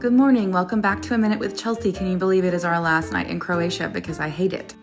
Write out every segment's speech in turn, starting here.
Good morning, welcome back to A Minute with Chelsea. Can you believe it is our last night in Croatia because I hate it?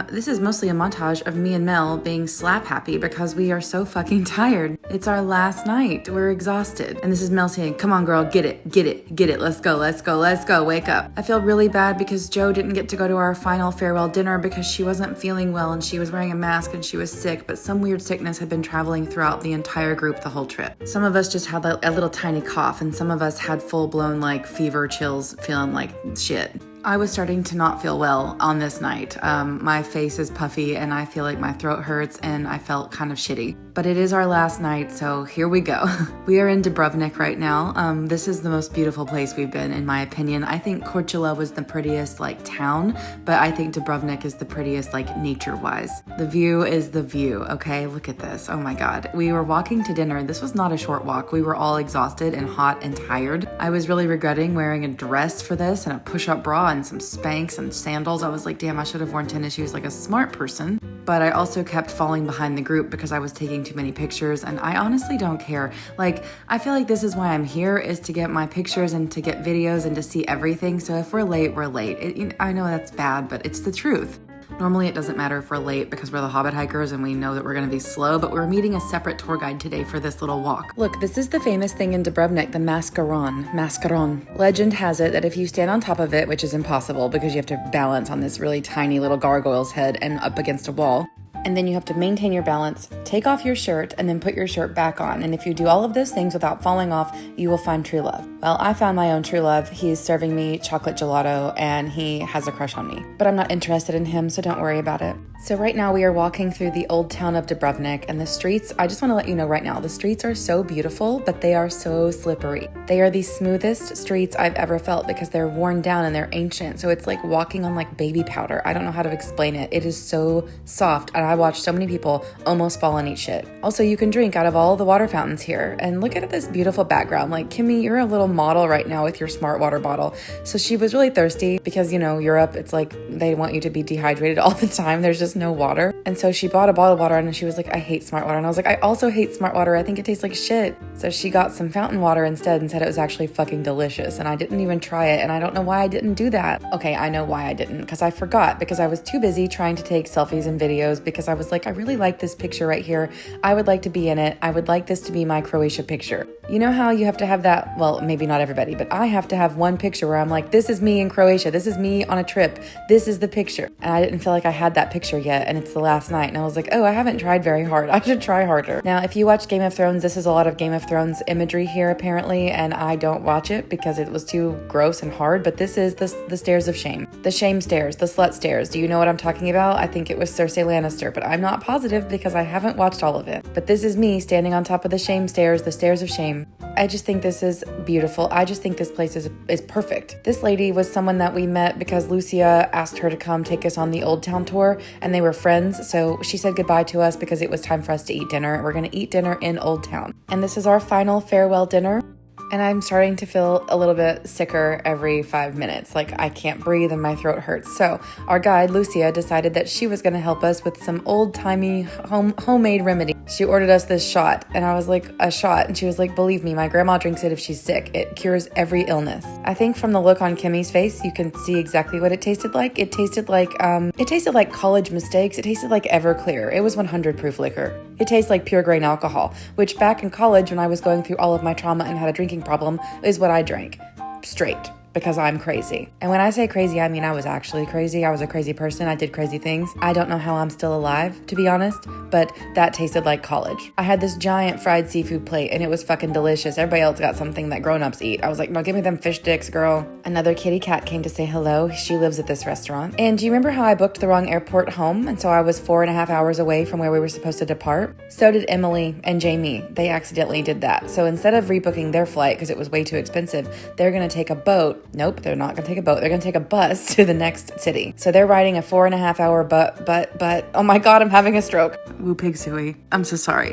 This is mostly a montage of me and Mel being slap happy because we are so fucking tired. It's our last night. We're exhausted. And this is Mel saying, come on girl, get it, get it, get it. Let's go, let's go, let's go, wake up. I feel really bad because Jo didn't get to go to our final farewell dinner because she wasn't feeling well and she was wearing a mask and she was sick, but some weird sickness had been traveling throughout the entire group the whole trip. Some of us just had a little tiny cough and some of us had full-blown fever chills, feeling like shit. I was starting to not feel well on this night. My face is puffy and I feel like my throat hurts and I felt kind of shitty. But it is our last night, so here we go. We are in Dubrovnik right now. This is the most beautiful place we've been, in my opinion. I think Korčula was the prettiest town, but I think Dubrovnik is the prettiest nature-wise. The view is the view, okay? Look at this, oh my God. We were walking to dinner. This was not a short walk. We were all exhausted and hot and tired. I was really regretting wearing a dress for this and a push-up bra and some Spanx and sandals. I was like, damn, I should have worn tennis shoes like a smart person. But I also kept falling behind the group because I was taking too many pictures and I honestly don't care. I feel like this is why I'm here, is to get my pictures and to get videos and to see everything. So if we're late, we're late. I know that's bad, but it's the truth. Normally it doesn't matter if we're late because we're the hobbithikers and we know that we're gonna be slow, but we're meeting a separate tour guide today for this little walk. Look, this is the famous thing in Dubrovnik, the Maskeron. Legend has it that if you stand on top of it, which is impossible because you have to balance on this really tiny little gargoyle's head and up against a wall, and then you have to maintain your balance, take off your shirt, and then put your shirt back on. And if you do all of those things without falling off, you will find true love. Well, I found my own true love. He's serving me chocolate gelato, and he has a crush on me. But I'm not interested in him, so don't worry about it. So right now we are walking through the old town of Dubrovnik, and the streets, I just want to let you know right now, the streets are so beautiful, but they are so slippery. They are the smoothest streets I've ever felt because they're worn down and they're ancient. So it's like walking on baby powder. I don't know how to explain it. It is so soft, and I watched so many people almost fall and eat shit. Also, you can drink out of all the water fountains here. And look at this beautiful background. Kimmy, you're a little model right now with your smart water bottle. So she was really thirsty because, Europe, it's they want you to be dehydrated all the time. There's just no water. And so she bought a bottle of water and she was like, I hate smart water. And I was like, I also hate smart water. I think it tastes like shit. So she got some fountain water instead and said it was actually fucking delicious. And I didn't even try it. And I don't know why I didn't do that. Okay, I know why I didn't, because I forgot, because I was too busy trying to take selfies and videos because I was like, I really like this picture right here. I would like to be in it. I would like this to be my Croatia picture. You know how you have to have that, well, maybe not everybody, but I have to have one picture where I'm like, this is me in Croatia. This is me on a trip. This is the picture. And I didn't feel like I had that picture yet. And it's the last night. And I was like, oh, I haven't tried very hard. I should try harder. Now, if you watch Game of Thrones, this is a lot of Game of Thrones imagery here apparently. And I don't watch it because it was too gross and hard. But this is the stairs of shame. The shame stairs, the slut stairs. Do you know what I'm talking about? I think it was Cersei Lannister, but I'm not positive because I haven't watched all of it. But this is me standing on top of the shame stairs, the stairs of shame. I just think this is beautiful. I just think this place is perfect. This lady was someone that we met because Lucia asked her to come take us on the Old Town tour, and they were friends. So she said goodbye to us because it was time for us to eat dinner. We're going to eat dinner in Old Town. And this is our final farewell dinner. And I'm starting to feel a little bit sicker every 5 minutes. I can't breathe and my throat hurts. So our guide, Lucia, decided that she was going to help us with some old-timey homemade remedy. She ordered us this shot, and I was like, a shot? And she was like, believe me, my grandma drinks it if she's sick. It cures every illness. I think from the look on Kimmy's face, you can see exactly what it tasted like. It tasted like college mistakes. It tasted like Everclear. It was 100 proof liquor. It tastes like pure grain alcohol, which back in college when I was going through all of my trauma and had a drinking problem is what I drank. Straight. Because I'm crazy. And when I say crazy, I mean I was actually crazy. I was a crazy person. I did crazy things. I don't know how I'm still alive, to be honest, but that tasted like college. I had this giant fried seafood plate and it was fucking delicious. Everybody else got something that grown-ups eat. I was like, no, give me them fish sticks, girl. Another kitty cat came to say hello. She lives at this restaurant. And do you remember how I booked the wrong airport home? And so I was 4.5 hours away from where we were supposed to depart? So did Emily and Jamie. They accidentally did that. So instead of rebooking their flight because it was way too expensive, they're going to take a boat. Nope, they're not going to take a boat. They're going to take a bus to the next city. So they're riding a 4.5 hour but, oh my God, I'm having a stroke. Woo pig suey. I'm so sorry.